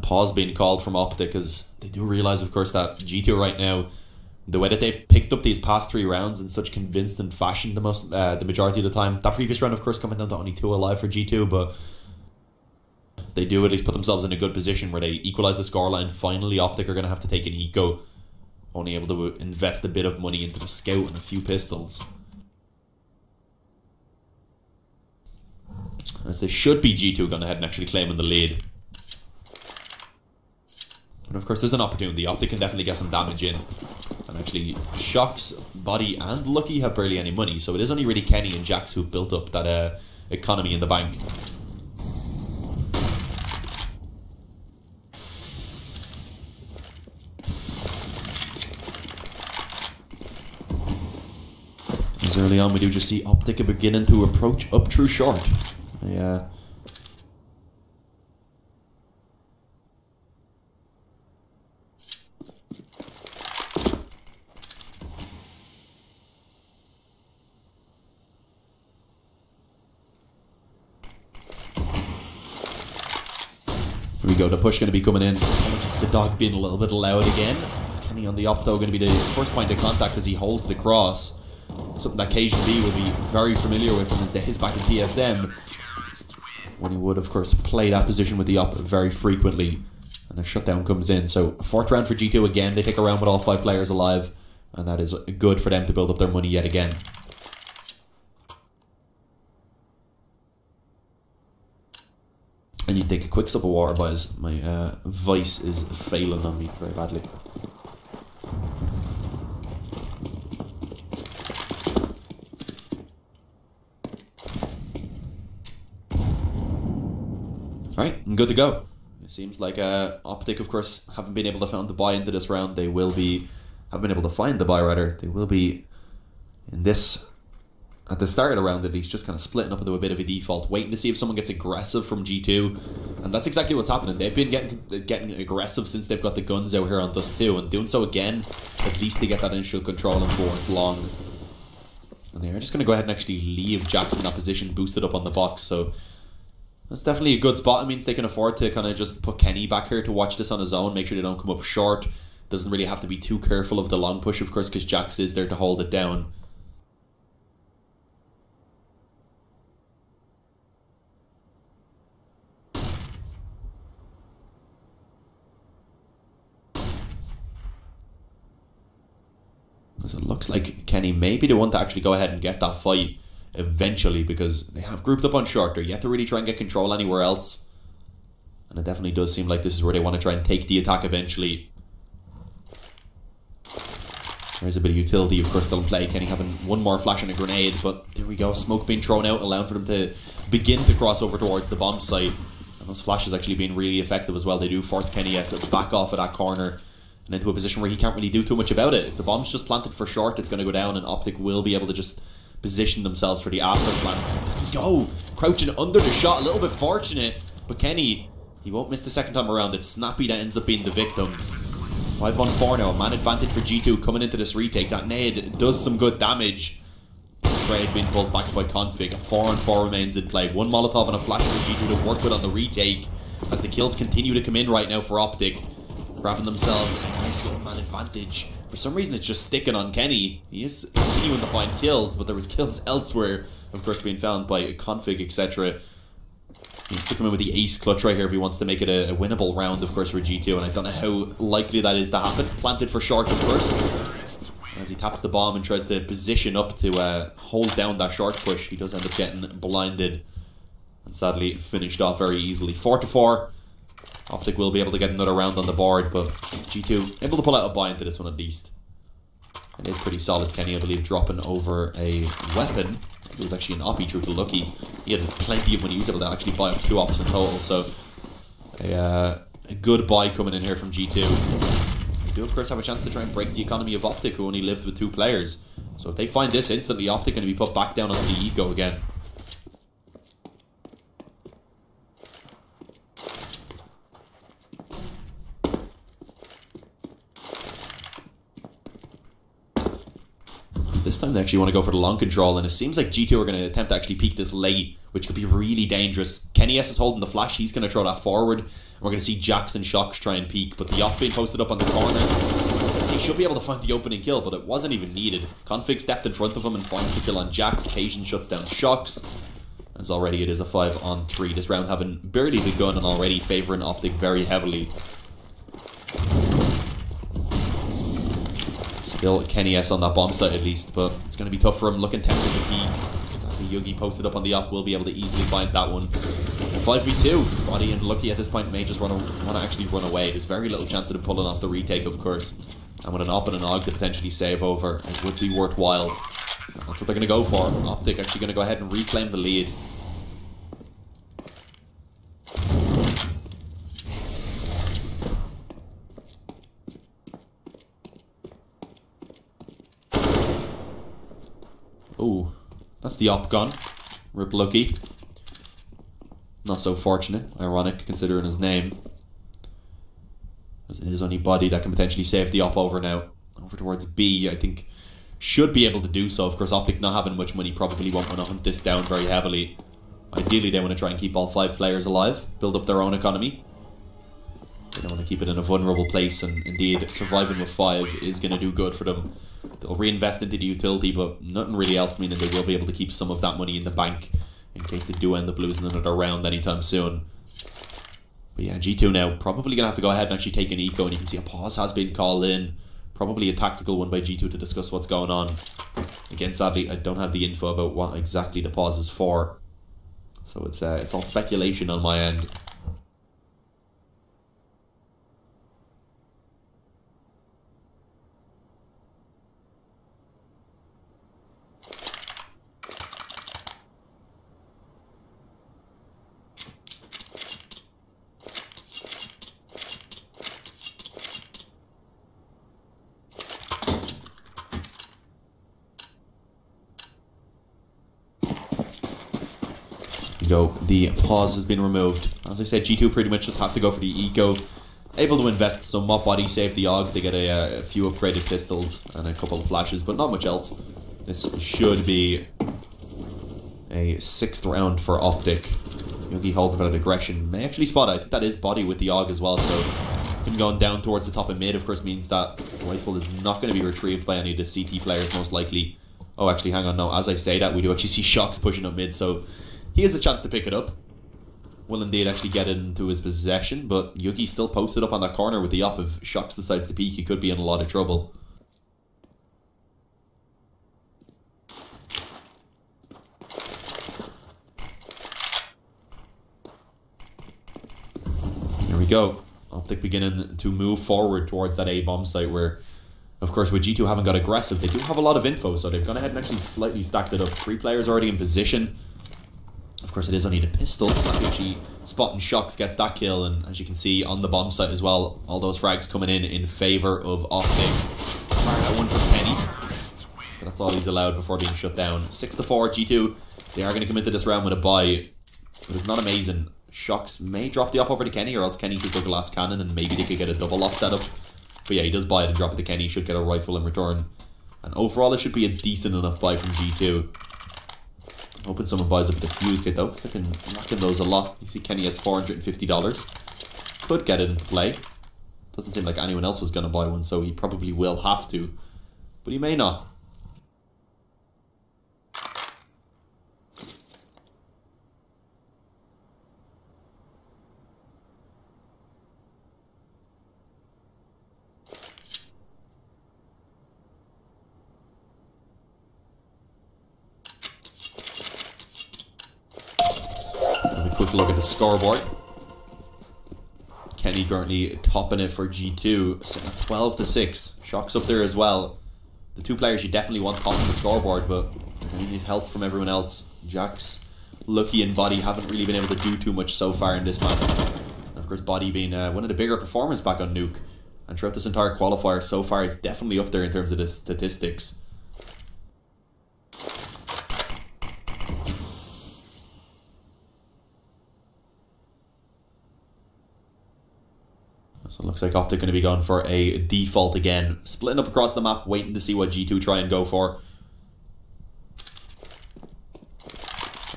pause being called from OPTIC, because they do realise, of course, that G2 right now, the way that they've picked up these past 3 rounds in such convincing fashion the majority of the time. That previous round, of course, coming down to only 2 alive for G2, but they do at least put themselves in a good position where they equalise the scoreline. Finally, OPTIC are going to have to take an eco, only able to invest a bit of money into the scout and a few pistols. As they should be G2 going ahead and actually claiming the lead. But of course, there's an opportunity. OPTIC can definitely get some damage in. And actually, Shock's Body and Lucky have barely any money, so it is only really Kenny and Jax who've built up that economy in the bank. As early on, we do just see OPTIC beginning to approach up through short. Yeah. Here we go, the push going to be coming in. Just the dog being a little bit loud again. Kenny on the Opto going to be the first point of contact as he holds the cross. Something that KGB will be very familiar with from his days back in TSM, when he would, of course, play that position with the Op very frequently. And a shutdown comes in. So, a 4th round for G2 again. They take a round with all 5 players alive. And that is good for them to build up their money yet again. I need to take a quick sip of water, boys. My voice is failing on me very badly. Alright, I'm good to go. It seems like OPTIC, of course, haven't been able to find the buy into this round. They will be, have been able to find the buy rather. They will be in this, at the start of the round at least, just kind of splitting up into a bit of a default, waiting to see if someone gets aggressive from G2. And that's exactly what's happening. They've been getting aggressive since they've got the guns out here on Dust 2, and doing so again, at least they get that initial control and towards long. And they're just going to go ahead and actually leave Jax in that position, boosted up on the box, so that's definitely a good spot. It means they can afford to kind of just put Kenny back here to watch this on his own, make sure they don't come up short. Doesn't really have to be too careful of the long push, of course, because Jax is there to hold it down. As it looks like Kenny may be the one to actually go ahead and get that fight eventually, because they have grouped up on short. They're yet to really try and get control anywhere else. And it definitely does seem like this is where they want to try and take the attack eventually. There's a bit of utility, of course, still in play. Kenny having one more flash and a grenade, but there we go. Smoke being thrown out, allowing for them to begin to cross over towards the bomb site. And those flashes actually being really effective as well. They do force Kenny S to back off of that corner and into a position where he can't really do too much about it. If the bomb's just planted for short, it's going to go down, and OPTIC will be able to just position themselves for the after plant. There we go! Crouching under the shot, a little bit fortunate, but Kenny, he won't miss the second time around. It's Snappy that ends up being the victim. 5-on-4 now, a man advantage for G2 coming into this retake. That nade does some good damage. Trade being pulled back by Config. A 4-on-4 remains in play. One Molotov and a flash for G2 to work with on the retake, as the kills continue to come in right now for OPTIC. Grabbing themselves a nice little man advantage. For some reason it's just sticking on Kenny. He is continuing to find kills, but there was kills elsewhere, of course, being found by Config, etc. He needs to come in with the ace clutch right here if he wants to make it a winnable round, of course, for G2, and I don't know how likely that is to happen. Planted for short, of course, as he taps the bomb and tries to position up to hold down that short push. He does end up getting blinded and sadly finished off very easily. 4-4. OPTIC will be able to get another round on the board, but G2 able to pull out a buy into this one at least. It is pretty solid. Kenny, I believe, dropping over a weapon. It was actually an oppie through to Lucky. He had plenty of money. He was able to actually buy up 2 ops in total, so a good buy coming in here from G2. They do, of course, have a chance to try and break the economy of OPTIC, who only lived with 2 players. So if they find this instantly, OPTIC going to be put back down onto the eco again. This time they actually want to go for the long control, and it seems like G2 are going to attempt to actually peek this late, which could be really dangerous. Kenny S is holding the flash. He's going to throw that forward. We're going to see Jackson Shocks try and peek, but the op being posted up on the corner. So he should be able to find the opening kill, but it wasn't even needed. Config stepped in front of him and finds the kill on Jax. Cajun shuts down Shocks. As already it is a 5-on-3. This round having barely begun and already favouring Optic very heavily. Still Kenny S on that bomb site at least, but it's going to be tough for him. Looking tempted to peek. Exactly, Yugi posted up on the op will be able to easily find that one. 5v2. Body and Lucky at this point may just want to actually run away. There's very little chance of him pulling off the retake, of course. And with an op and an og to potentially save over, it would be worthwhile. That's what they're going to go for. Optic actually going to go ahead and reclaim the lead. Oh, that's the op gone. Rip Lucky. Not so fortunate. Ironic considering his name. As it is only Body that can potentially save the op over now. Over towards B, I think should be able to do so. Of course, Optic not having much money probably won't want to hunt this down very heavily. Ideally, they want to try and keep all 5 players alive, build up their own economy. They don't want to keep it in a vulnerable place, and indeed, surviving with 5 is going to do good for them. They'll reinvest into the utility, but nothing really else, meaning they will be able to keep some of that money in the bank in case they do end up losing another round anytime soon. But yeah, G2 now probably going to have to go ahead and actually take an eco, and you can see a pause has been called in. Probably a tactical one by G2 to discuss what's going on. Again, sadly, I don't have the info about what exactly the pause is for. So it's all speculation on my end. The pause has been removed. As I said, G2 pretty much just have to go for the eco. Able to invest some mop body, save the AUG. They get a few upgraded pistols and a couple of flashes, but not much else. This should be a 6th round for Optic. Yugi holding for that aggression. May actually spot it. I think that is Body with the AUG as well, so him going down towards the top of mid, of course, means that the rifle is not going to be retrieved by any of the CT players, most likely. Oh, actually, hang on, no. As I say that, we do actually see Shocks pushing up mid, so he has a chance to pick it up. Will indeed actually get it into his possession, but Yugi still posted up on that corner with the op. If Shocks decides to peek, he could be in a lot of trouble. Here we go. Optic beginning to move forward towards that A bomb site where, of course, with G2 haven't got aggressive, they do have a lot of info, so they've gone ahead and actually slightly stacked it up. 3 players already in position. Of course, it is only the pistol. Slappy spotting Shocks gets that kill, and as you can see on the bomb site as well, all those frags coming in favour of Optic. That one for Kenny, but that's all he's allowed before being shut down. 6-4, G2. They are going to come into this round with a bye, but it's not amazing. Shocks may drop the op over to Kenny, or else Kenny could go glass cannon, and maybe they could get a double op setup. But yeah, he does buy it and drop it to Kenny. He should get a rifle in return, and overall, it should be a decent enough buy from G2. Hoping someone buys up the fuse kit though. They've been racking those a lot. You see Kenny has $450. Could get it into play. Doesn't seem like anyone else is going to buy one, so he probably will have to. But he may not. Quick look at the scoreboard. Kenny currently topping it for G2, sitting at 12-6. Shocks up there as well. The 2 players you definitely want topping the scoreboard, but they're going to need help from everyone else. Jax, Lucky, and Body haven't really been able to do too much so far in this map. And of course, Body being one of the bigger performers back on Nuke. And throughout this entire qualifier so far, it's definitely up there in terms of the statistics. So it looks like Optic going to be going for a default again. Splitting up across the map, waiting to see what G2 try and go for.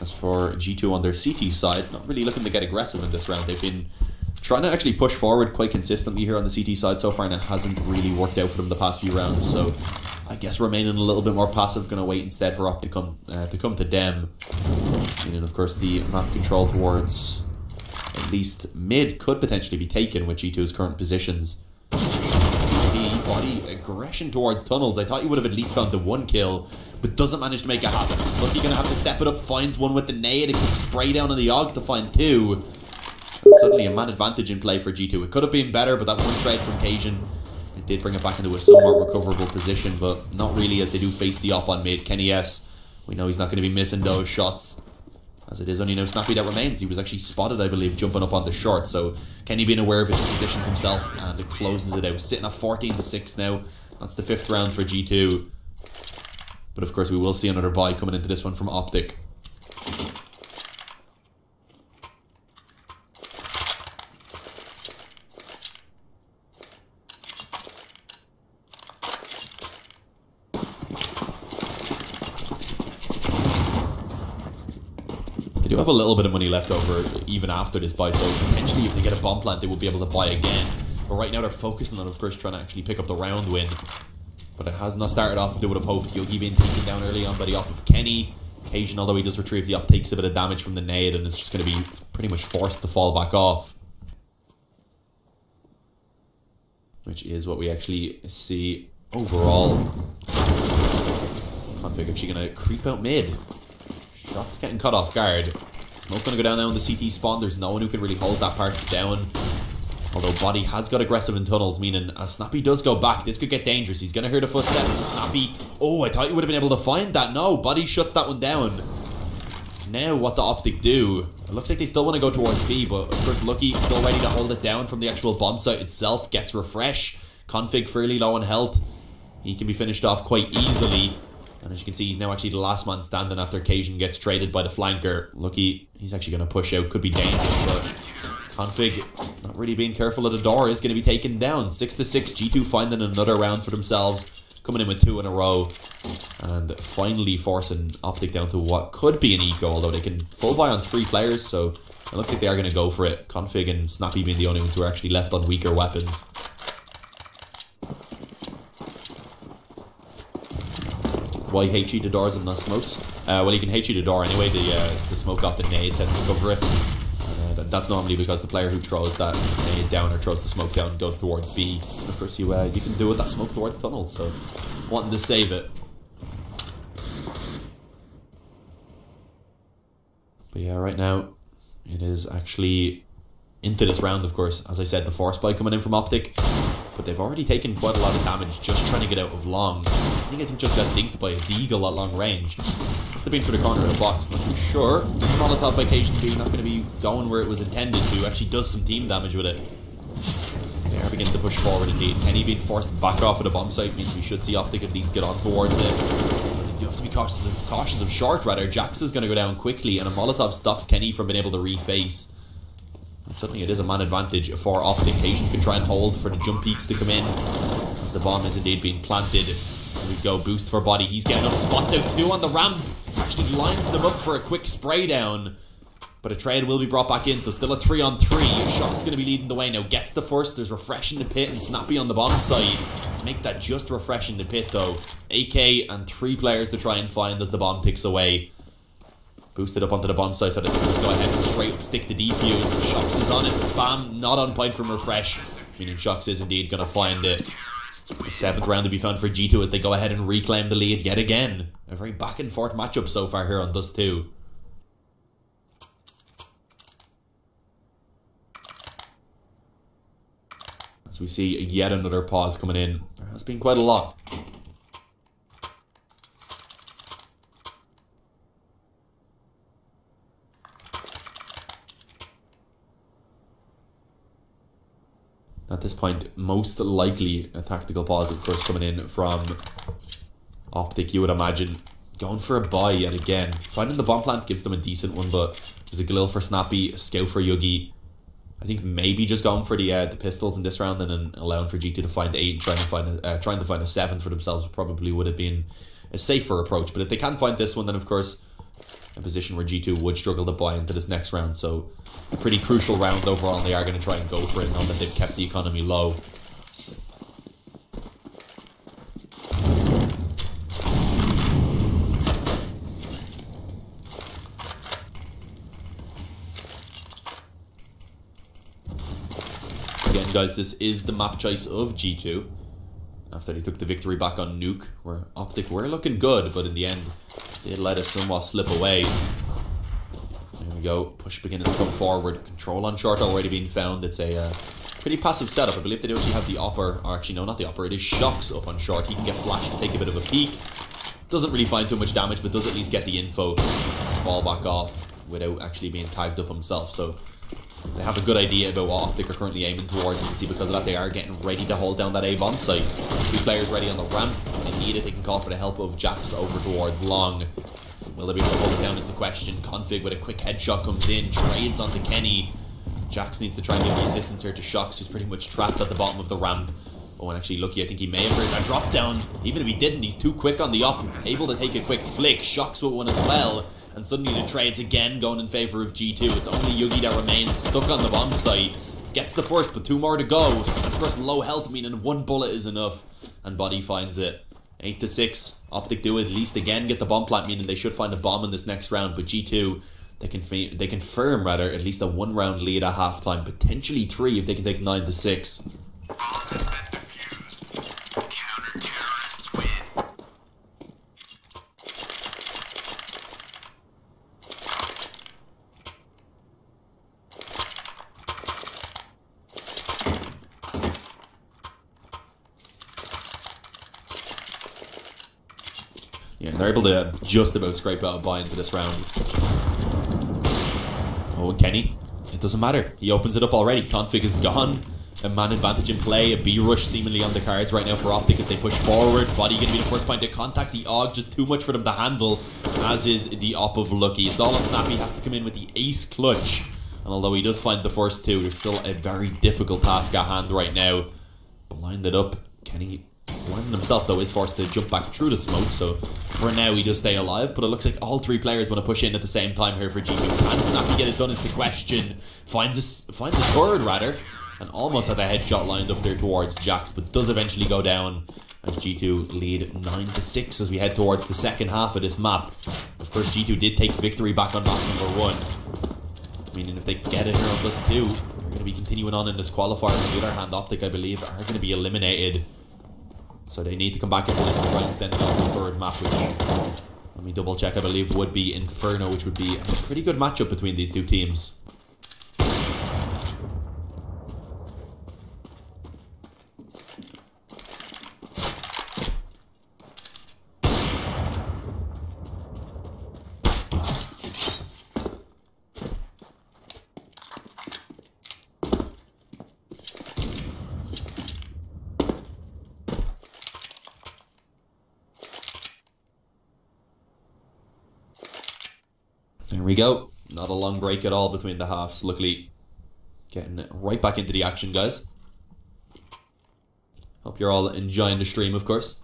As for for G2 on their CT side. Not really looking to get aggressive in this round. They've been trying to actually push forward quite consistently here on the CT side so far, and it hasn't really worked out for them the past few rounds. So I guess remaining a little bit more passive, going to wait instead for OPTIC to come to them. And of course the map control towards at least mid could potentially be taken with G2's current positions. Body aggression towards tunnels. I thought he would have at least found the 1 kill, but doesn't manage to make it happen. Lucky gonna have to step it up, finds one with the nade, a quick spray down on the Og to find 2. And suddenly a man advantage in play for G2. It could have been better, but that one trade from Cajun, it did bring it back into a somewhat recoverable position, but not really, as they do face the op on mid. Kenny S, we know he's not going to be missing those shots, as it is only now Snappy that remains. He was actually spotted, I believe, jumping up on the short. So Kenny being aware of it, positions himself and it closes it out. Sitting at 14-6 now. That's the 5th round for G2. But of course we will see another buy coming into this one from OPTIC. They do have a little bit of money left over even after this buy, so potentially if they get a bomb plant they will be able to buy again. But right now they're focusing on, of course, trying to actually pick up the round win. But it has not started off as they would have hoped. Yogi being taken down early on by the op of Kenny. Occasion, although he does retrieve the op, takes a bit of damage from the nade and is just going to be pretty much forced to fall back off. Which is what we actually see overall. Config actually going to creep out mid. Shock's getting caught off guard. Smoke going to go down now in the CT spawn. There's no one who can really hold that part down. Although Body has got aggressive in tunnels, meaning as Snappy does go back, this could get dangerous. He's going to hear the footsteps. Snappy, oh, I thought you would have been able to find that. No, Body shuts that one down. Now what the OPTIC do? It looks like they still want to go towards B, but of course Lucky is still ready to hold it down from the actual bomb site itself. Gets refresh. Config fairly low on health. He can be finished off quite easily. And as you can see, he's now actually the last man standing after Cajun gets traded by the flanker. Lucky, he's actually going to push out. Could be dangerous, but Config, not really being careful at the door, is going to be taken down. 6-6, G2 finding another round for themselves. Coming in with 2 in a row. And finally forcing OPTIC down to what could be an eco, although they can full buy on 3 players, so it looks like they are going to go for it. Config and Snappy being the only ones who are actually left on weaker weapons. Why HE the doors and not smokes? Well, you can HE the door anyway. The smoke off the nade tends to cover it. And that's normally because the player who throws that nade down or throws the smoke down goes towards B. And of course, you can do with that smoke towards tunnels. So, wanting to save it. But yeah, right now it is actually into this round. Of course, as I said, the force buy coming in from OPTIC. But they've already taken quite a lot of damage just trying to get out of long. I think just got dinked by a deagle at long range. Must have been through the corner of the box, not too sure. Molotov by Cajun B, not going to be going where it was intended to. Actually does some team damage with it. They are beginning to push forward indeed. Kenny being forced back off of the bomb site means we should see OPTIC at least get on towards it. But you have to be cautious of short rather. Jax is going to go down quickly and a Molotov stops Kenny from being able to reface. And suddenly it is a man advantage for OPTIC. Cajun can try and hold for the jump peaks to come in, as the bomb is indeed being planted. There we go, boost for Body. He's getting up, spots out 2 on the ramp. Actually lines them up for a quick spray down. But a trade will be brought back in, so still a 3-on-3. Shock's going to be leading the way now. Gets the first. There's refresh in the pit and Snappy on the bomb side. Make that just refresh in the pit though. AK and 3 players to try and find as the bomb ticks away. Boosted up onto the bomb site so that they just go ahead and straight up stick the defuse. Shocks is on it. Spam not on point from refresh. Meaning Shocks is indeed going to find it. The 7th round to be found for G2 as they go ahead and reclaim the lead yet again. A very back and forth matchup so far here on Dust 2. As we see yet another pause coming in. There has been quite a lot. At this point, most likely a tactical pause, of course, coming in from OPTIC, you would imagine. Going for a buy yet again. Finding the bomb plant gives them a decent one, but there's a Galil for Snappy, a Scout for Yugi. I think maybe just going for the pistols in this round and then allowing for G2 to find 8 and trying to find a 7th for themselves probably would have been a safer approach. But if they can find this one, then of course a position where G2 would struggle to buy into this next round. So a pretty crucial round overall, and they are going to try and go for it now that they've kept the economy low. Again, guys, this is the map choice of G2 after they took the victory back on Nuke, where OPTIC were looking good, but in the end they let us somewhat slip away. There we go, push beginning to come forward, control on short already being found. It's a pretty passive setup. I believe they do actually have the Opper, or actually no, not the Opper, it is Shocks up on short. He can get flashed to take a bit of a peek. Doesn't really find too much damage, but does at least get the info, fall back off without actually being tagged up himself. So they have a good idea about what OPTIC are currently aiming towards. You can see because of that they are getting ready to hold down that A bomb site. 2 players ready on the ramp. If they need it, they can call for the help of Jax over towards long. Will they be able to hold it down is the question. Config with a quick headshot comes in, trades onto Kenny. Jax needs to try and give the assistance here to Shocks, who's pretty much trapped at the bottom of the ramp. Oh, and actually Lucky, I think he may have heard that drop down. Even if he didn't, he's too quick on the up, able to take a quick flick. Shocks with one as well. And suddenly the trades again going in favour of G2. It's only Yugi that remains stuck on the bomb site. Gets the first, but 2 more to go. Of course, low health, meaning 1 bullet is enough. And Body finds it. 8-6. OPTIC do at least again get the bomb plant, meaning they should find a bomb in this next round. But G2, they confirm rather at least a 1-round lead at halftime. Potentially 3 if they can take 9-6. Yeah, they're able to just about scrape out a buy into this round. Oh, and Kenny, it doesn't matter. He opens it up already. Config is gone. A man advantage in play. A B rush seemingly on the cards right now for OPTIC as they push forward. Body going to be the first point of contact. The AUG just too much for them to handle, as is the op of Lucky. It's all on Snappy. Has to come in with the ace clutch. And although he does find the first 2, there's still a very difficult task at hand right now. Blinded up. Kenny, blinding himself though, is forced to jump back through the smoke, so for now he does stay alive. But it looks like all 3 players want to push in at the same time here for G2. Can Snappy get it done is the question. Finds a third rather, and almost had a headshot lined up there towards Jax, but does eventually go down as G2 lead 9-6 as we head towards the second half of this map. Of course, G2 did take victory back on map number 1, meaning if they get it here on +2, they're going to be continuing on in this qualifier. On the other hand, OPTIC, I believe, are going to be eliminated. So they need to come back into this to try and send it on the 3rd map, which, let me double check, I believe would be Inferno, which would be a pretty good matchup between these 2 teams. There we go. Not a long break at all between the halves. Luckily, getting right back into the action, guys. Hope you're all enjoying the stream, of course.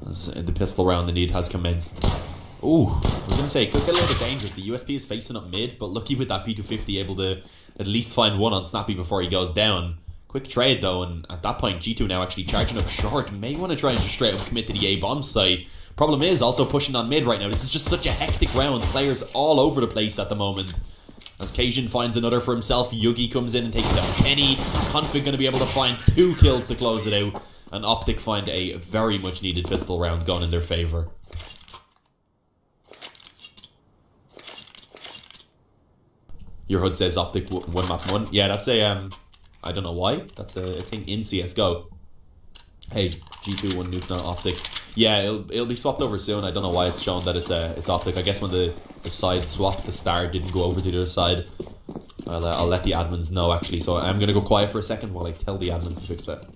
As the pistol round, the need has commenced. Ooh, I was going to say, it could get a little bit dangerous. The USP is facing up mid, but Lucky with that P250 able to at least find one on Snappy before he goes down. Quick trade though, and at that point G2 now actually charging up short. May want to try and just straight up commit to the A bomb site. Problem is also pushing on mid right now. This is just such a hectic round. Players all over the place at the moment. As Cajun finds another for himself, Yugi comes in and takes down Kenny. Config going to be able to find 2 kills to close it out. And OPTIC find a very much needed pistol round going in their favour. Your HUD says OPTIC 1 map 1. Yeah, that's a, I don't know why. That's a thing in CSGO. Hey, G2 1 nuke, not OPTIC. Yeah, it'll be swapped over soon. I don't know why it's shown that it's OPTIC. I guess when the side swap, the star didn't go over to the other side. I'll let the admins know actually. So I'm going to go quiet for a second while I tell the admins to fix that.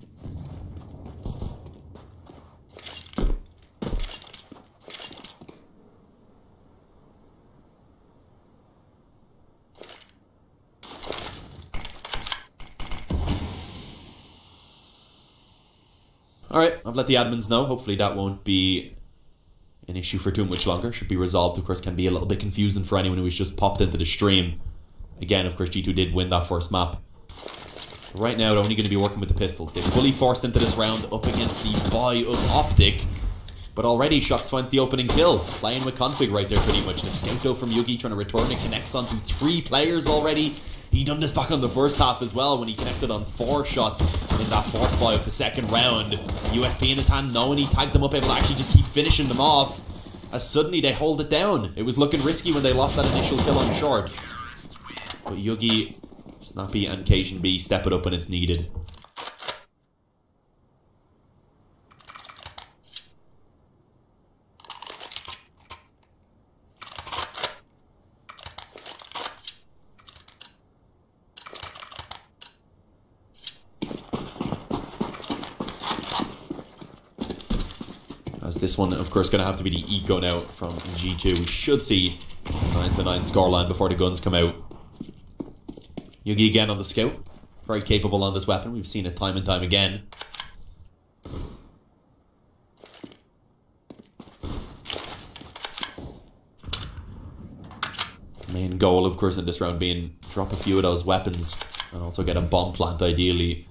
Alright, I've let the admins know. Hopefully that won't be an issue for too much longer. Should be resolved. Of course, can be a little bit confusing for anyone who's just popped into the stream. Again, of course, G2 did win that first map. Right now, they're only going to be working with the pistols. They're fully forced into this round up against the boy of OPTIC. But already, Shox finds the opening kill. Playing with config right there pretty much. The scout though from Yugi trying to return it. Connects onto 3 players already. He done this back on the first half as well when he connected on 4 shots in that force buy of the second round. USP in his hand knowing he tagged them up, able to actually just keep finishing them off. As suddenly they hold it down. It was looking risky when they lost that initial kill on short. But Yugi, Snappy and Cajun B step it up when it's needed. As this one, of course, going to have to be the eco now from G2. We should see 9-9 scoreline before the guns come out. Yugi again on the scout. Very capable on this weapon. We've seen it time and time again. Main goal, of course, in this round being drop a few of those weapons and also get a bomb plant, ideally.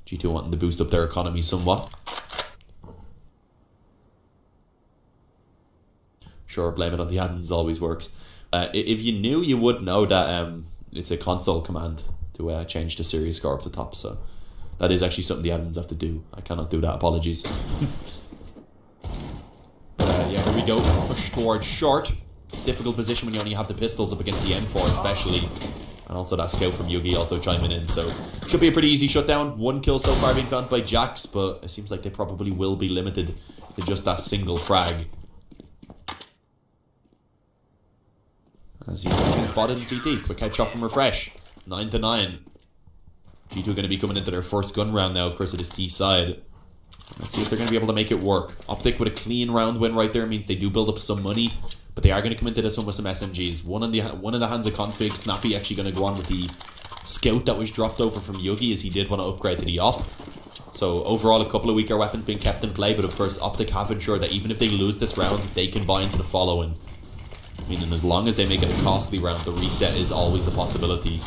G2 wanting to boost up their economy somewhat. Sure, blame it on the admins always works. If you knew, you would know that it's a console command to change the series score up the top, so that is actually something the admins have to do. I cannot do that, apologies. Yeah, here we go. Push towards short. Difficult position when you only have the pistols up against the M4 especially. And also that scout from Yugi also chiming in, so should be a pretty easy shutdown. 1 kill so far being found by Jax, but it seems like they probably will be limited to just that single frag. As he's been spotted in CT. Quick headshot from Refresh. 9-9. G2 going to be coming into their first gun round now, of course, at his T side. Let's see if they're going to be able to make it work. OPTIC with a clean round win right there means they do build up some money, but they are going to come into this one with some SMGs. One in the hands of config. Snappy actually going to go on with the scout that was dropped over from Yugi, as he did want to upgrade to the op. So overall, a couple of weaker weapons being kept in play, but of course OPTIC have ensured that even if they lose this round, they can buy into the following. Meaning as long as they make it a costly round, the reset is always a possibility.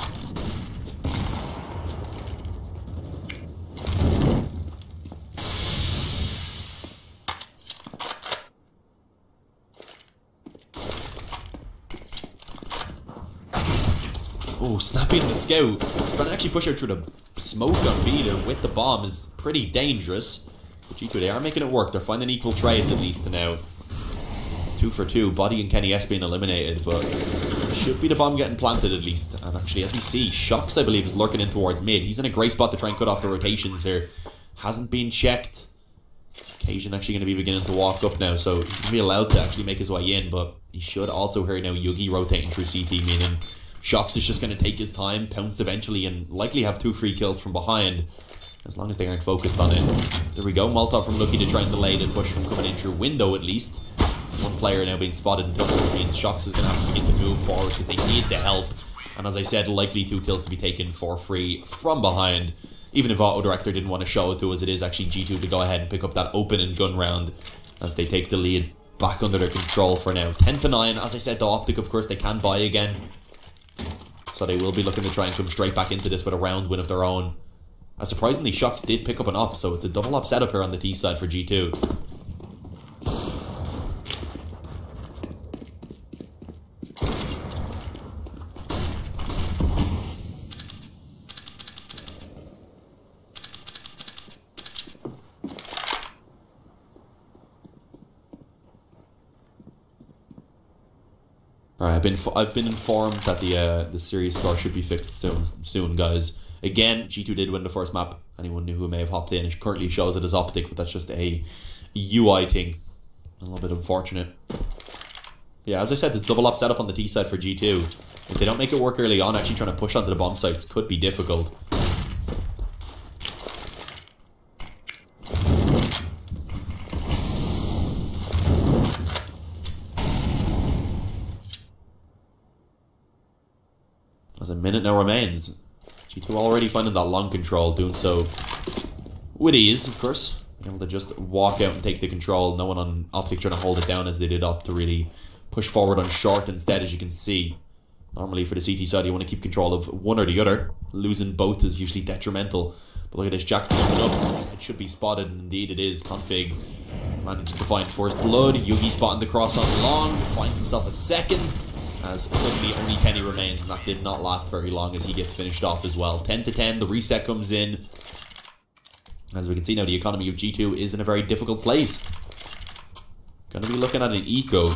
Oh, Snappy in the scout. Trying to actually push out through the smoke on B there with the bomb is pretty dangerous. But G2, they are making it work. They're finding equal trades at least now. 2 for 2, Body and Kenny S being eliminated, but should be the bomb getting planted at least. And actually, as we see, Shox, I believe, is lurking in towards mid. He's in a great spot to try and cut off the rotations here. Hasn't been checked. Cajun actually going to be beginning to walk up now, so he's going to be allowed to actually make his way in, but he should also hear now Yugi rotating through CT, meaning Shox is just going to take his time, pounce eventually, and likely have 2 free kills from behind, as long as they aren't focused on it. There we go, Molotov from Lucky to try and delay the push from coming in through window at least. One player now being spotted in tunnels means Shox is going to have to begin to move forward because they need the help. And as I said, likely 2 kills to be taken for free from behind. Even if Auto Director didn't want to show it to us, it is actually G2 to go ahead and pick up that open and gun round as they take the lead back under their control for now. 10-9. As I said, the OPTIC, of course, they can buy again. So they will be looking to try and come straight back into this with a round win of their own. Surprisingly, Shox did pick up an op, so it's a double op setup here on the T side for G2. Alright, I've been informed that the series score should be fixed soon, guys. Again, G2 did win the first map. Anyone who may have hopped in, it currently shows it as OPTIC, but that's just a UI thing. A little bit unfortunate. Yeah, as I said, this double up setup on the T side for G2. If they don't make it work early on, actually trying to push onto the bomb sites could be difficult. As a minute now remains. G2 already finding that long control, doing so with ease, of course. Able to just walk out and take the control. No one on Optic trying to hold it down as they did Opt to really push forward on short instead, as you can see. Normally for the CT side, you want to keep control of one or the other. Losing both is usually detrimental. But look at this, Jack's looking up. His head should be spotted, and indeed it is. Config manages to find first blood. Yugi spotting the cross on long, finds himself a second, as suddenly only Kenny remains, and that did not last very long as he gets finished off as well. 10 to 10, the reset comes in. As we can see now, the economy of G2 is in a very difficult place. Gonna be looking at an eco.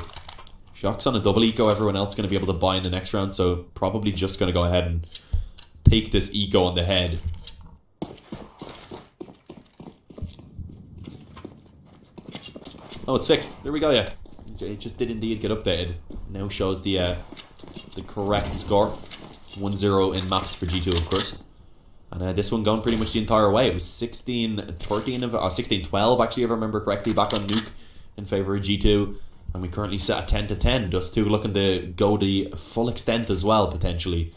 Shock's on a double eco, everyone else going to be able to buy in the next round, so probably just going to go ahead and take this eco on the head. Oh, it's fixed. There we go, yeah. It just did indeed get updated. Now shows the correct score. 1-0 in maps for G2, of course. And this one going pretty much the entire way. It was 16-13, 16-12 actually, if I remember correctly, back on Nuke in favour of G2. And we currently sit at 10 to 10. Dust 2 looking to go the full extent as well, potentially.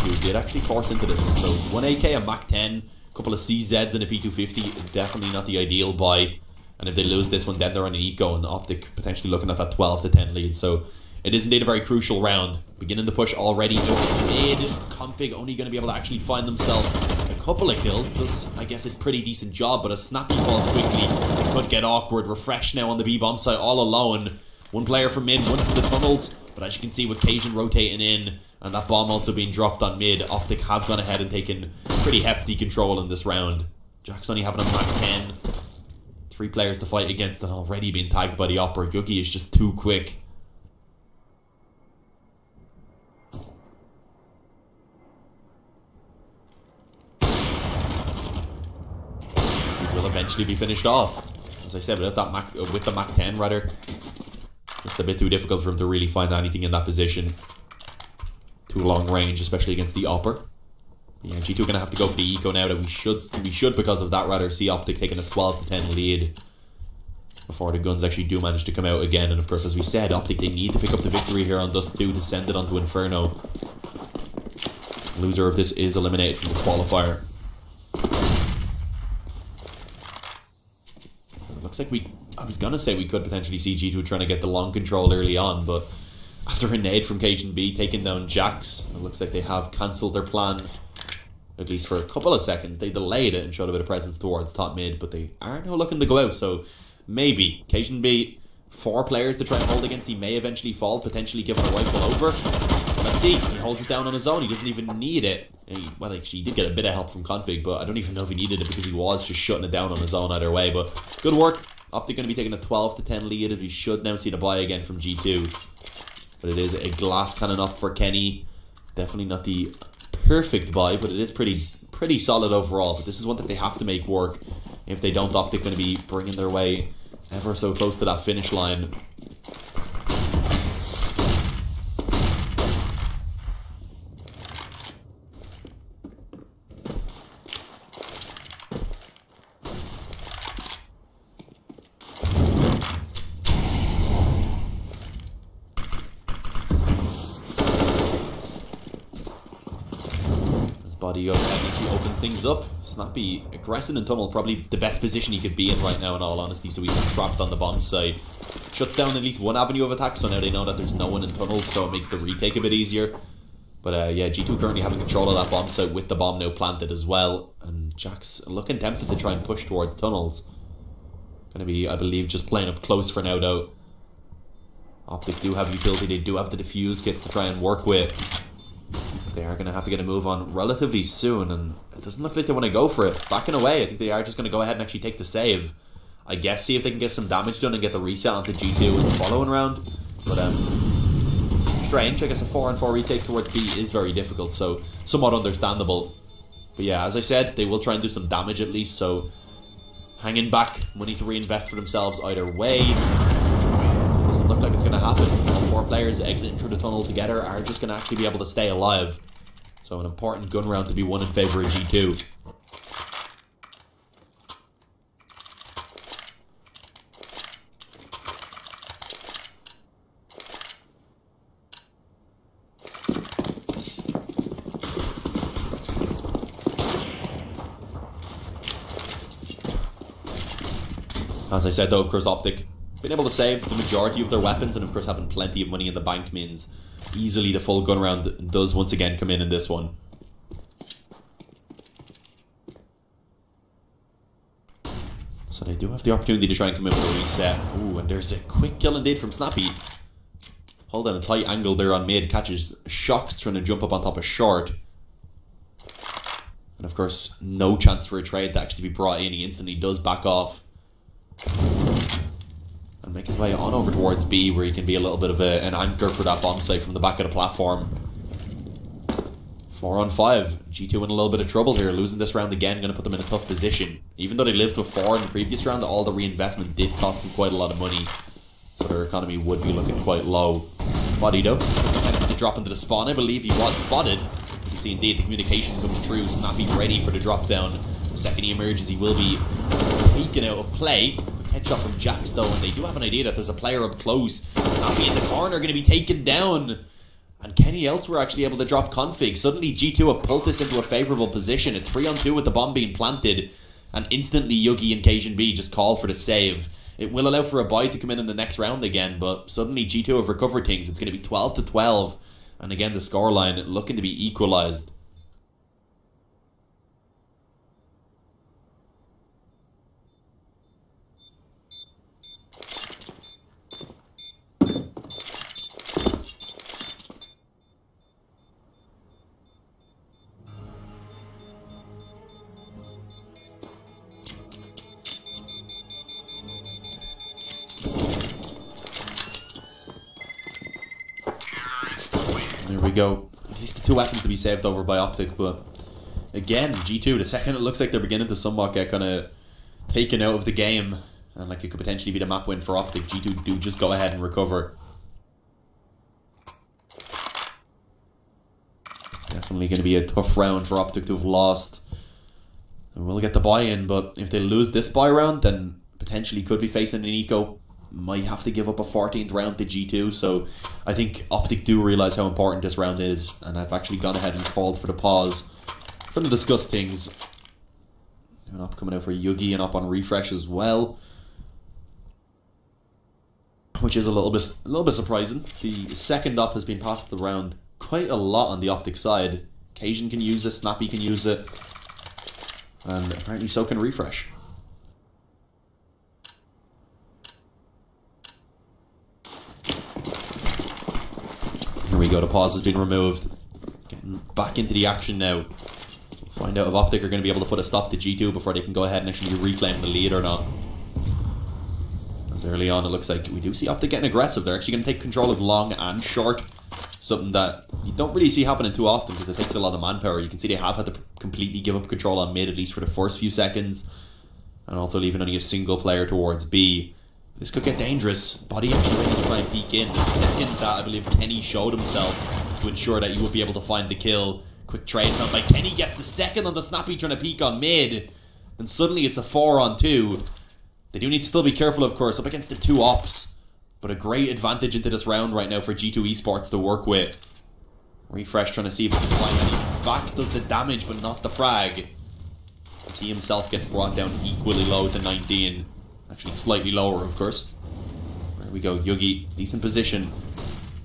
We did actually force into this one. So 1 AK, a Mac 10, a couple of CZs and a P250. Definitely not the ideal buy. And if they lose this one, then they're on an eco, and Optic potentially looking at that 12 to 10 lead. So it is indeed a very crucial round. Beginning the push already over mid. Config only going to be able to actually find themselves a couple of kills. Does, I guess, a pretty decent job, but a snappy falls quickly. It could get awkward. Refresh now on the B bomb site all alone. One player from mid, one from the tunnels. But as you can see, with Cajun rotating in and that bomb also being dropped on mid, Optic have gone ahead and taken pretty hefty control in this round. Jack's only having a Mac 10. 3 players to fight against and already being tagged by the Opera. Yugi is just too quick. Will eventually be finished off. As I said, without that with the Mac 10 rather, just a bit too difficult for him to really find anything in that position. Too long range, especially against the Opper. Yeah, G2 are gonna have to go for the eco now. That we should because of that rather see Optic taking a 12 to 10 lead before the guns actually do manage to come out again. And of course, as we said, Optic, they need to pick up the victory here on Dust 2 to send it onto Inferno. Loser of this is eliminated from the qualifier. Looks like I was gonna say we could potentially see G2 trying to get the long control early on, but after a nade from Cajun B taking down Jax, it looks like they have cancelled their plan, at least for a couple of seconds. They delayed it and showed a bit of presence towards top mid, but they are now looking to go out, so maybe Cajun B, 4 players to try and hold against. He may eventually fall, potentially giving a rifle over. Let's see, he holds it down on his own. He doesn't even need it. Well, actually, he did get a bit of help from Config, but I don't even know if he needed it because he was just shutting it down on his own either way. But good work. Optic going to be taking a 12 to 10 lead. If he should now see the buy again from G2. But it is a glass cannon up for Kenny. Definitely not the perfect buy, but it is pretty solid overall. But this is one that they have to make work. If they don't, Optic going to be bringing their way ever so close to that finish line. Body up, energy opens things up. Snappy aggressing in tunnel, probably the best position he could be in right now in all honesty, so he's not trapped on the bomb site. Shuts down at least one avenue of attack, so now they know that there's no one in tunnels, so it makes the retake a bit easier. But yeah, G2 currently having control of that bomb site with the bomb now planted as well, and Jack's looking tempted to try and push towards tunnels. Gonna be, I believe, just playing up close for now though. Optic do have utility, they do have the defuse kits to try and work with. They are going to have to get a move on relatively soon, and it doesn't look like they want to go for it. Backing away, I think they are just going to go ahead and actually take the save. I guess see if they can get some damage done and get the reset onto G2 in the following round. But strange, I guess a 4-on-4 retake towards B is very difficult, so somewhat understandable. But yeah, as I said, they will try and do some damage at least, so hanging back, money to reinvest for themselves either way. Doesn't look like it's going to happen. All 4 players exiting through the tunnel together are just going to actually be able to stay alive. So an important gun round to be won in favour of G2. As I said though, of course, Optic been able to save the majority of their weapons, and of course having plenty of money in the bank means easily the full gun round does once again come in this one. So they do have the opportunity to try and come in with a reset. Ooh, and there's a quick kill indeed from Snappy. Hold on a tight angle there on mid, catches Shocks trying to jump up on top of Short. And of course, no chance for a trade to actually be brought in. He instantly does back off. And make his way on over towards B, where he can be a little bit of an anchor for that bomb site from the back of the platform. 4 on 5. G2 in a little bit of trouble here. Losing this round again, going to put them in a tough position. Even though they lived with 4 in the previous round, all the reinvestment did cost them quite a lot of money. So their economy would be looking quite low. Body though, attempting to drop into the spawn. I believe he was spotted. You can see indeed the communication comes true. Snappy ready for the drop down. The second he emerges, he will be peeking out of play. Headshot from Jax though, and they do have an idea that there's a player up close. Snappy in the corner, going to be taken down. And Kenny elsewhere actually able to drop config. Suddenly G2 have pulled this into a favourable position. It's 3 on 2 with the bomb being planted. And instantly Yugi and Cajun B just call for the save. It will allow for a buy to come in the next round again, but suddenly G2 have recovered things. It's going to be 12 to 12. And again, the scoreline looking to be equalised. There we go. At least the 2 weapons to be saved over by Optic, but again, G2, the second it looks like they're beginning to somewhat get kind of taken out of the game, and like it could potentially be the map win for Optic, G2 do just go ahead and recover. Definitely going to be a tough round for Optic to have lost. And we'll get the buy-in, but if they lose this buy round, then potentially could be facing an eco. Might have to give up a 14th round to G2, so I think Optic do realise how important this round is, and I've actually gone ahead and called for the pause. Trying to discuss things. An up coming out for Yugi and up on refresh as well, which is a little bit surprising. The second up has been passed around quite a lot on the Optic side. Cajun can use it, Snappy can use it, and apparently so can refresh. Here we go, the pause has been removed. Getting back into the action now. We'll find out if Optic are going to be able to put a stop to G2 before they can go ahead and actually reclaim the lead or not. As early on it looks like we do see Optic getting aggressive. They're actually going to take control of long and short. Something that you don't really see happening too often because it takes a lot of manpower. You can see they have had to completely give up control on mid, at least for the first few seconds. And also leaving only a single player towards B. This could get dangerous. Body actually ready to try and peek in. The second that I believe Kenny showed himself to ensure that he would be able to find the kill. Quick trade found by Kenny, gets the second on the Snappy trying to peek on mid. And suddenly it's a 4 on 2. They do need to still be careful, of course, up against the 2 ops. But a great advantage into this round right now for G2 Esports to work with. Refresh trying to see if he can find any. Back does the damage but not the frag, as he himself gets brought down equally low to 19. Actually slightly lower, of course. There we go, Yugi, decent position.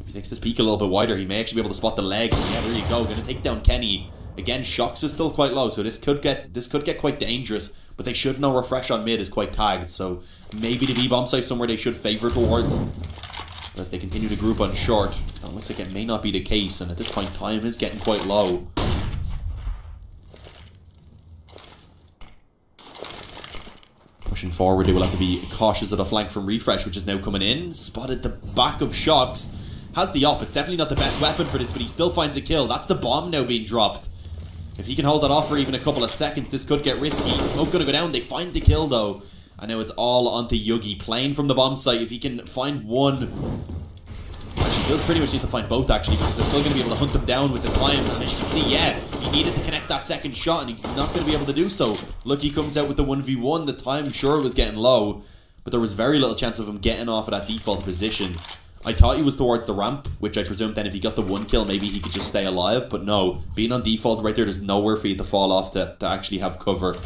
If he takes this peek a little bit wider, he may actually be able to spot the legs. Yeah, there you go, gonna take down Kenny. Again, Shocks is still quite low, so this could get quite dangerous. But they should know refresh on mid is quite tagged, so maybe the B-bomb site somewhere they should favour towards. But as they continue to group on short, it looks like it may not be the case, and at this point time is getting quite low. Pushing forward, they will have to be cautious of the flank from refresh, which is now coming in. Spotted the back of Shocks. Has the op. It's definitely not the best weapon for this, but he still finds a kill. That's the bomb now being dropped. If he can hold that off for even a couple of seconds, this could get risky. Smoke gonna go down. They find the kill though. And now it's all onto Yugi, playing from the bomb site. If he can find one... Actually, he'll pretty much need to find both, actually, because they're still going to be able to hunt them down with the time. And as you can see, yeah, he needed to connect that second shot, and he's not going to be able to do so. Lucky comes out with the 1v1. The time, sure, was getting low, but there was very little chance of him getting off of that default position. I thought he was towards the ramp, which I presumed then if he got the one kill, maybe he could just stay alive. But no, being on default right there, there's nowhere for you to fall off to actually have cover.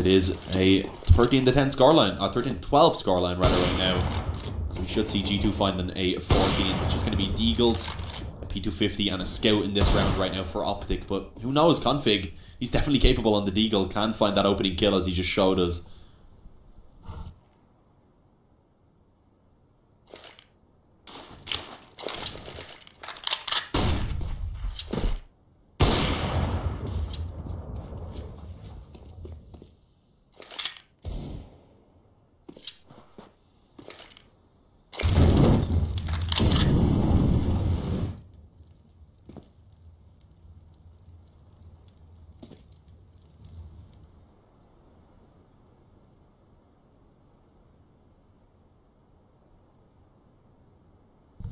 It is a 13-10 scoreline, 13-12 scoreline rather right now. We should see G2 finding a 14. It's just going to be Deagles, a P250 and a Scout in this round right now for Optic. But who knows, Config, he's definitely capable on the Deagle, can find that opening kill as he just showed us.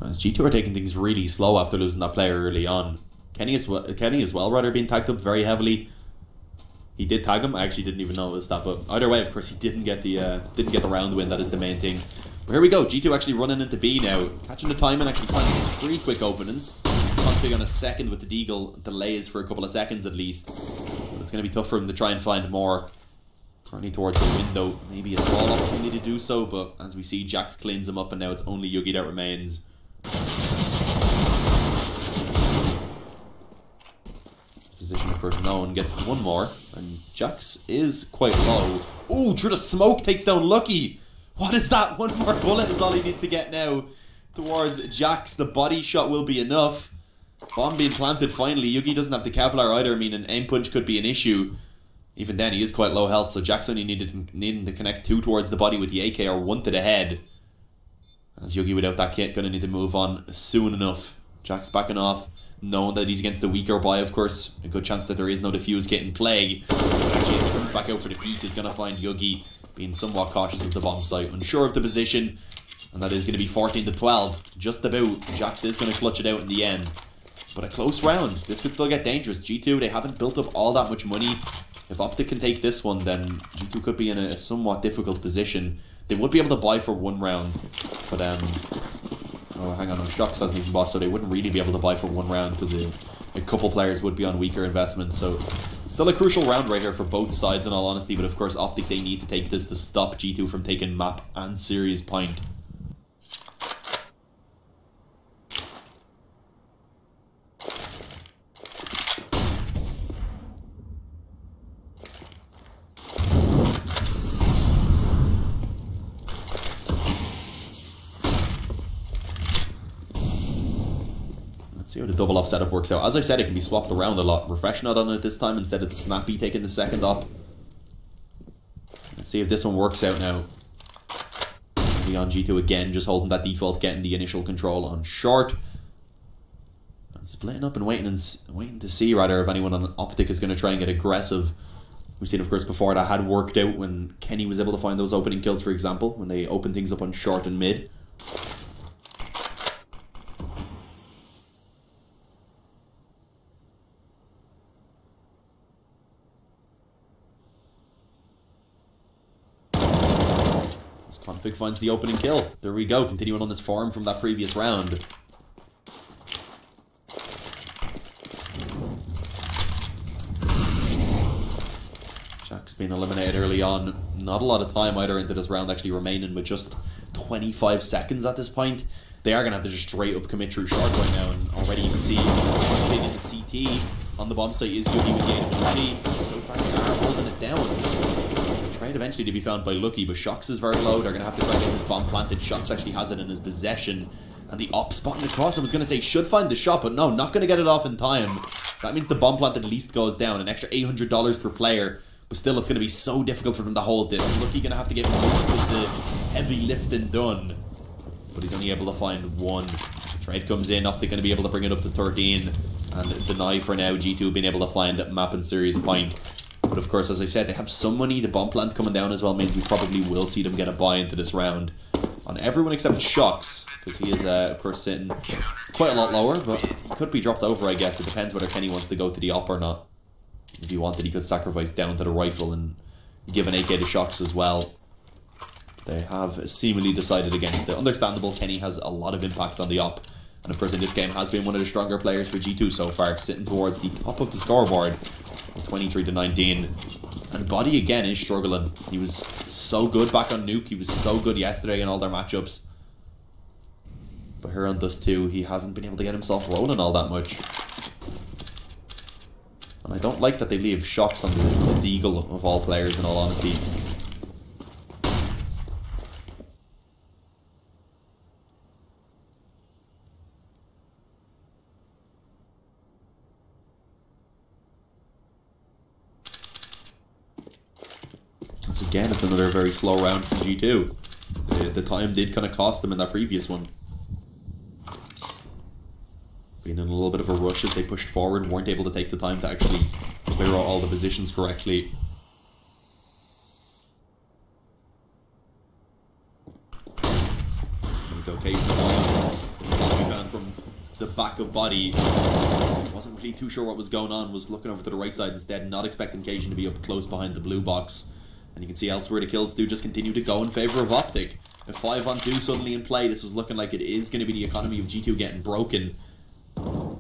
As G2 are taking things really slow after losing that player early on. Kenny as well rather being tagged up very heavily. He did tag him. I actually didn't even notice that, but either way, of course, he didn't get the round win. That is the main thing. But here we go. G2 actually running into B now, catching the time and actually finding 3 quick openings. Config on a second with the Deagle, delays for a couple of seconds at least. But it's going to be tough for him to try and find more. Currently towards the window, maybe a small opportunity to do so, but as we see, Jax cleans him up, and now it's only Yugi that remains. Position, of course, no one gets one more, and Jax is quite low. Oh, through the smoke takes down Lucky. What is that? One more bullet is all he needs to get now towards Jax. The body shot will be enough. Bomb being planted finally. Yugi doesn't have the Kevlar either. I mean, an aim punch could be an issue. Even then, he is quite low health, so Jax only needing to connect 2 towards the body with the AK or 1 to the head. As Yugi without that kit going to need to move on soon enough. Jax backing off, knowing that he's against the weaker buy, of course. A good chance that there is no defuse kit in play. But actually, as he comes back out for the peak, is going to find Yugi being somewhat cautious of the bomb site. Unsure of the position, and that is going to be 14-12. Just about. Jax is going to clutch it out in the end. But a close round. This could still get dangerous. G2, they haven't built up all that much money. If Optic can take this one, then G2 could be in a somewhat difficult position. They would be able to buy for 1 round. But, oh, hang on, Shox hasn't even bought, so they wouldn't really be able to buy for 1 round because a couple players would be on weaker investments. So, still a crucial round right here for both sides, in all honesty. But, of course, Optic, they need to take this to stop G2 from taking map and series point. See how the double op setup works out. As I said, it can be swapped around a lot. Refresh not on it this time. Instead, it's Snappy taking the second op. Let's see if this one works out now. On G2 again, just holding that default, getting the initial control on short. And splitting up and waiting to see, rather, if anyone on Optic is going to try and get aggressive. We've seen, of course, before that had worked out when Kenny was able to find those opening kills, for example, when they opened things up on short and mid. Config finds the opening kill. There we go, continuing on his farm from that previous round. Jack's been eliminated early on. Not a lot of time either into this round actually remaining, with just 25 seconds at this point. They are going to have to just straight up commit through short right now, and already you can see Config in the CT on the bomb site is Yugi with the AWP. So far they are holding it down. Tried eventually to be found by Lucky, but Shox is very low. They're going to have to try and get this bomb planted. Shox actually has it in his possession. And the op spotting across, I was going to say, should find the shot, but no, not going to get it off in time. That means the bomb plant at least goes down. An extra $800 per player. But still, it's going to be so difficult for them to hold this. Lucky going to have to get most of the heavy lifting done. But he's only able to find 1. The trade comes in. Optic going to be able to bring it up to 13. And deny for now. G2 being able to find map and series point. But of course, as I said, they have some money. The bomb plant coming down as well means we probably will see them get a buy into this round. On everyone except Shox, because he is, of course, sitting quite a lot lower, but he could be dropped over, I guess. It depends whether Kenny wants to go to the op or not. If he wanted, he could sacrifice down to the rifle and give an AK to Shox as well. They have seemingly decided against it. Understandable, Kenny has a lot of impact on the op. And of course, in this game, has been one of the stronger players for G2 so far, sitting towards the top of the scoreboard. 23-19. And Body again is struggling. He was so good back on Nuke. He was so good yesterday in all their matchups. But here on Dust 2, he hasn't been able to get himself rolling all that much. And I don't like that they leave shocks on the Deagle of all players, in all honesty. Once again, it's another very slow round for G2. The time did kind of cost them in that previous one. Being in a little bit of a rush as they pushed forward, weren't able to take the time to actually clear out all the positions correctly. There we go, occasional from the back of Body. Wasn't really too sure what was going on, was looking over to the right side instead, not expecting Cajun to be up close behind the blue box. And you can see elsewhere the kills do just continue to go in favour of OPTIC. A 5-on-2 suddenly in play. This is looking like it is going to be the economy of G2 getting broken. A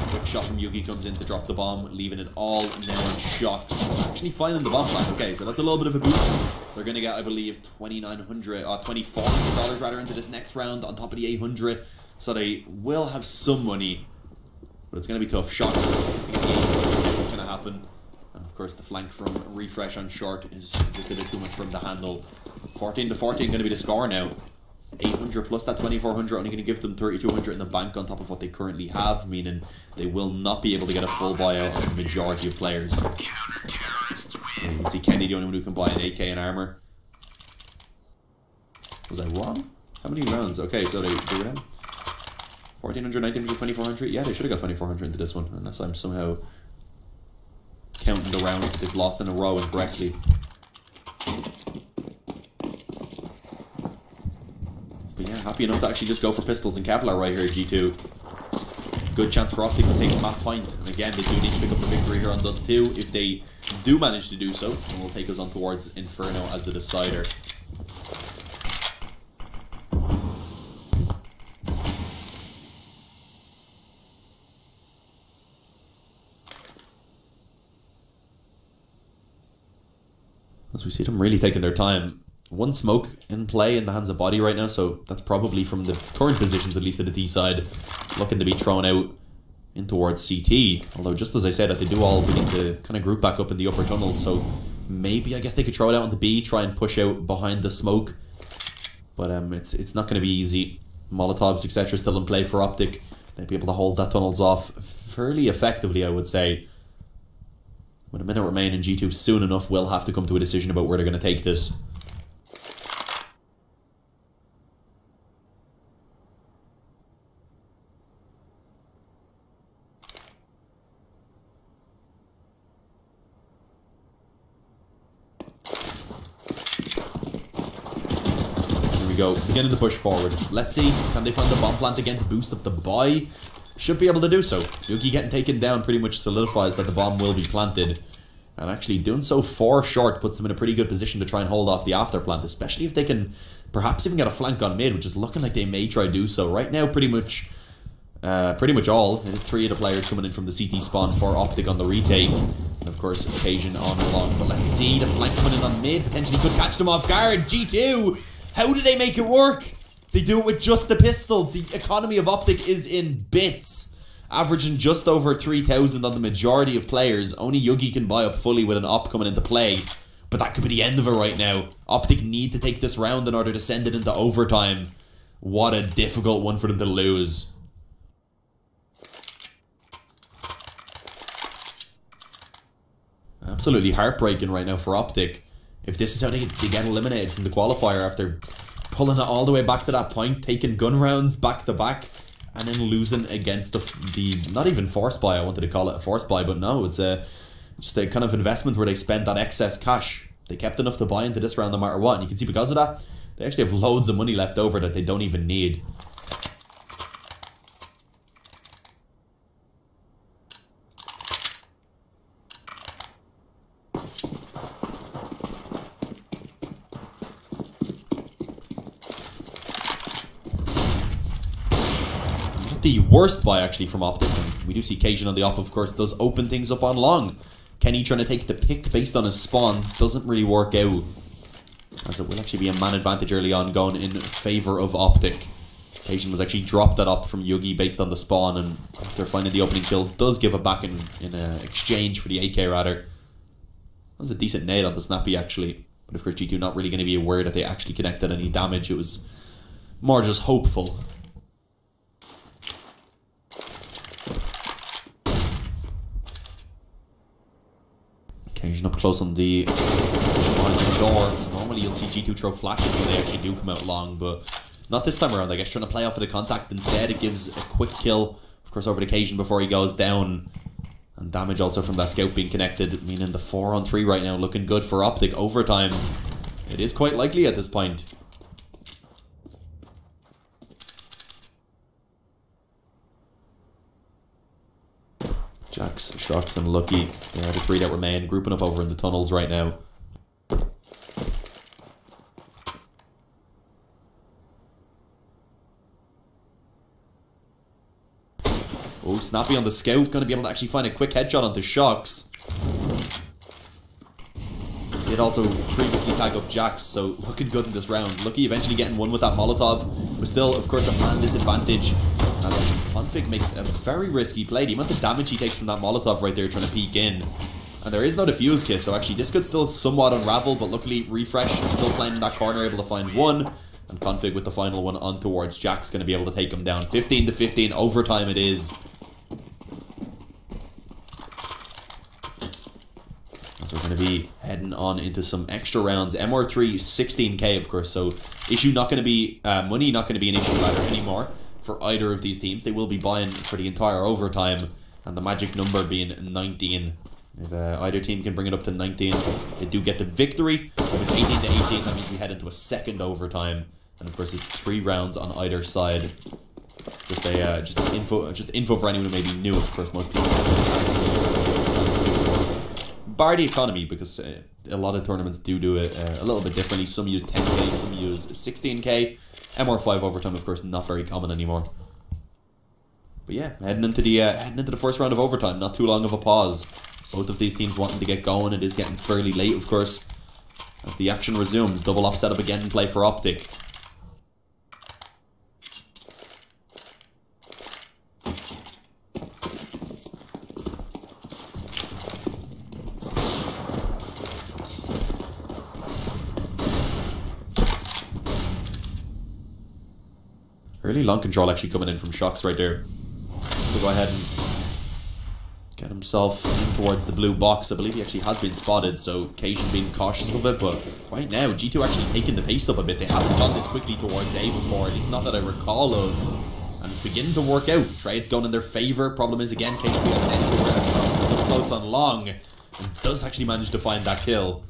quick shot from Yugi comes in to drop the bomb, leaving it all now on shocks. Actually finding the bomb plant. Okay, so that's a little bit of a boost. They're going to get, I believe, $2,400 rather into this next round on top of the 800. So they will have some money. But it's going to be tough. Shocks. What's going to happen? And of course the flank from Refresh on short is just a bit too much from the handle. 14 to 14 going to be the score now. 800 plus that 2400 only going to give them 3200 in the bank on top of what they currently have, meaning they will not be able to get a full buyout on the majority of players. And you can see Kenny the only one who can buy an AK and armor. Was I wrong? How many rounds? Okay, so they were in 1400, 1900, 2400. Yeah, they should have got 2400 into this one, unless I'm somehow counting the rounds that they've lost in a row incorrectly. But yeah, happy enough to actually just go for pistols and Kevlar right here at G2. Good chance for OPTIC to take a map point. And again, they do need to pick up the victory here on Dust 2. If they do manage to do so, then will take us on towards Inferno as the decider. As we see them really taking their time. One smoke in play in the hands of Body right now, so that's probably from the current positions, at least at the D side, looking to be thrown out in towards CT. Although, just as I said, that they do all begin to kind of group back up in the upper tunnel, so maybe I guess they could throw it out on the B, try and push out behind the smoke. But it's not going to be easy. Molotovs, etc. still in play for OPTIC. They'd be able to hold that tunnels off fairly effectively, I would say. With a minute remaining, G2 soon enough will have to come to a decision about where they're going to take this. Here we go, beginning to push forward. Let's see, can they find the bomb plant again to boost up the buy? Should be able to do so. Yuki getting taken down pretty much solidifies that the bomb will be planted. And actually doing so for short puts them in a pretty good position to try and hold off the after plant, especially if they can perhaps even get a flank on mid, which is looking like they may try to do so. Right now, pretty much all. It is 3 of the players coming in from the CT spawn for OPTIC on the retake. And of course, Occasion on along. But let's see, the flank coming in on mid potentially could catch them off guard. G2, how did they make it work? They do it with just the pistols. The economy of OPTIC is in bits. Averaging just over 3,000 on the majority of players. Only Yugi can buy up fully with an op coming into play. But that could be the end of it right now. OPTIC need to take this round in order to send it into overtime. What a difficult one for them to lose. Absolutely heartbreaking right now for OPTIC. If this is how they get eliminated from the qualifier after pulling it all the way back to that point, taking gun rounds back to back, and then losing against the not even force buy, I wanted to call it a force buy, but no, it's just a kind of investment where they spent that excess cash. They kept enough to buy into this round no matter what, and you can see because of that, they actually have loads of money left over that they don't even need. The worst buy actually from OPTIC. We do see Cajun on the op, of course, does open things up on long. Kenny trying to take the pick based on his spawn. Doesn't really work out, as it will actually be a man advantage early on going in favour of Optic. Cajun was actually dropped that up from Yugi based on the spawn, and after finding the opening kill, does give it back in exchange for the AK rather. That was a decent nade on the Snappy actually, but of course G2 not really going to be aware that they actually connected any damage. It was more just hopeful. Cajun up close on the door. Normally you'll see G2 throw flashes when they actually do come out long, but not this time around. I guess trying to play off of the contact instead. It gives a quick kill, of course, over the Cajun before he goes down. And damage also from that scout being connected, meaning the 4-on-3 right now looking good for Optic. Overtime, it is quite likely at this point. Jax, Shocks and Lucky, they are the 3 that remain, grouping up over in the tunnels right now. Oh, Snappy on the scout, going to be able to actually find a quick headshot onto Shocks. Did also previously tag up Jax, so looking good in this round. Lucky eventually getting one with that Molotov, but still, of course, a man disadvantage. As Config makes a very risky play. The amount of damage he takes from that Molotov right there trying to peek in. And there is no defuse kit, so actually this could still somewhat unravel, but luckily Refresh is still playing in that corner, able to find one. And Config with the final one on towards Jax, going to be able to take him down. 15-15, overtime it is. So we're going to be heading on into some extra rounds. MR3 16k, of course, so issue not going to be money not going to be an issue ladder anymore for either of these teams. They will be buying for the entire overtime, and the magic number being 19. If either team can bring it up to 19, they do get the victory. If it's 18-18, that means we head into a second overtime, and of course it's 3 rounds on either side. Just info for anyone who may be new. Of course, most people bar the economy, because a lot of tournaments do it a little bit differently. Some use 10k, some use 16k. MR5 overtime, of course, not very common anymore. But yeah, heading into the first round of overtime. Not too long of a pause. Both of these teams wanting to get going. It is getting fairly late, of course, as the action resumes. Double up setup again in play for Optic. Early long control actually coming in from Shocks right there. So go ahead and get himself in towards the blue box. I believe he actually has been spotted, so Cajun being cautious of it. But right now, G2 actually taking the pace up a bit. They haven't gone this quickly towards A before, at least not that I recall of. And it's beginning to work out. Trade's going in their favour. Problem is, again, Cajun being sent up close on long, and does actually manage to find that kill.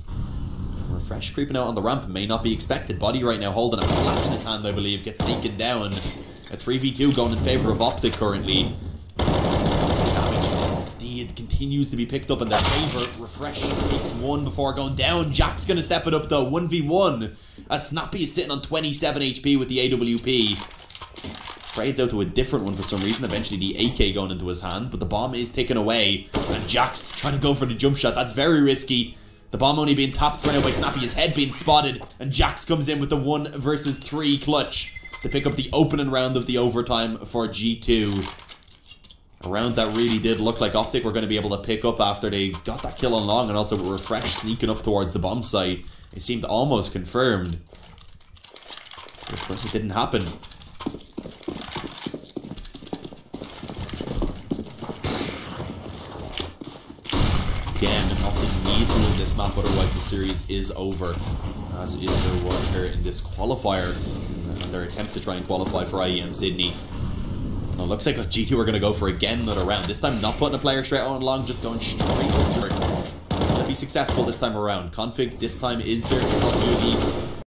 Refresh creeping out on the ramp may not be expected. Body right now holding a flash in his hand, I believe, gets taken down. A 3v2 going in favour of Optic currently. Damage indeed continues to be picked up in their favour. Refresh takes one before going down. Jack's going to step it up though. 1v1 as Snappy is sitting on 27 HP with the AWP. Trades out to a different one for some reason. Eventually the AK going into his hand, but the bomb is taken away. And Jack's trying to go for the jump shot. That's very risky. The bomb only being tapped for now by Snappy, his head being spotted, and Jax comes in with the 1 versus 3 clutch to pick up the opening round of the overtime for G2. A round that really did look like Optic were going to be able to pick up after they got that kill on long, and also with Refresh sneaking up towards the bomb site. It seemed almost confirmed. But of course it didn't happen. Again, Optic need to win this map, otherwise the series is over, as is their one here in this qualifier, and their attempt to try and qualify for IEM Sydney. And it looks like G2 are going to go for again another round, this time not putting a player straight on long, just going straight for it. Going to be successful this time around. Config this time is there to help Yugi.